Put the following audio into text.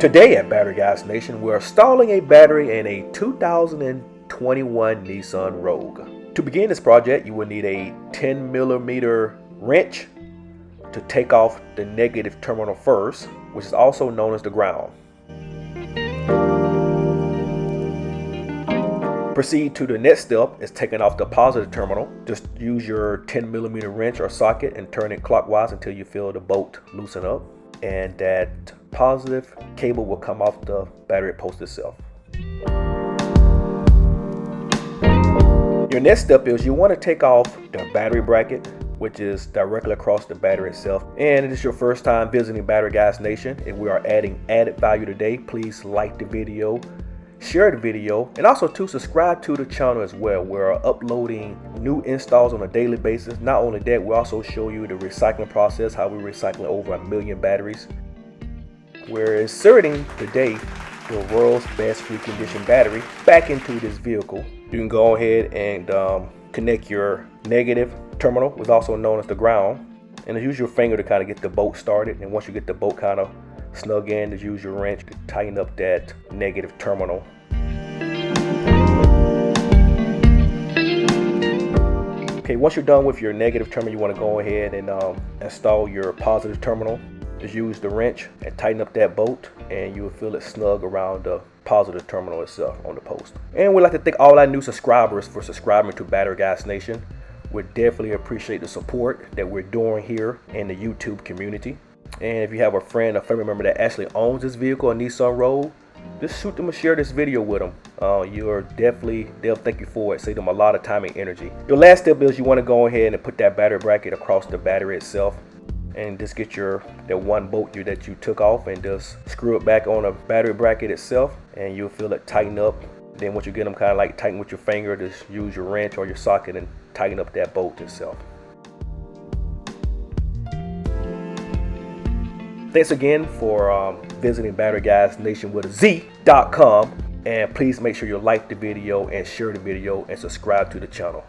Today at Battery Guyz Nation, we're installing a battery in a 2021 Nissan Rogue. To begin this project, you will need a 10mm wrench to take off the negative terminal first, which is also known as the ground. Proceed to the next step is taking off the positive terminal. Just use your 10mm wrench or socket and turn it clockwise until you feel the bolt loosen up, and that positive cable will come off the battery post itself. Your next step is you want to take off the battery bracket, which is directly across the battery itself. And it is your first time visiting Battery Guyz Nation, and we are adding added value today. Please like the video, share the video, and also to subscribe to the channel as well. We're uploading new installs on a daily basis. Not only that, we also show you the recycling process, how we're recycling over 1 million batteries. We're inserting today the world's best reconditioned battery back into this vehicle. You can go ahead and connect your negative terminal, which is also known as the ground, and use your finger to kind of get the bolt started. And once you get the bolt kind of snug in, just use your wrench to tighten up that negative terminal. Okay, once you're done with your negative terminal, you want to go ahead and install your positive terminal. Just use the wrench and tighten up that bolt, and you will feel it snug around the positive terminal itself on the post. And we'd like to thank all our new subscribers for subscribing to Battery Guyz Nation. We definitely appreciate the support that we're doing here in the YouTube community. And if you have a friend or family member that actually owns this vehicle, a Nissan Rogue, just shoot them and share this video with them. They'll thank you for it. Save them a lot of time and energy. Your last step is you want to go ahead and put that battery bracket across the battery itself, and just get that one bolt that you took off and just screw it back on the battery bracket itself, and you'll feel it tighten up. Then once you get them kind of like tighten with your finger, just use your wrench or your socket and tighten up that bolt itself. Thanks again for visiting Battery Guyz Nation with a Z.com, and please make sure you like the video and share the video and subscribe to the channel.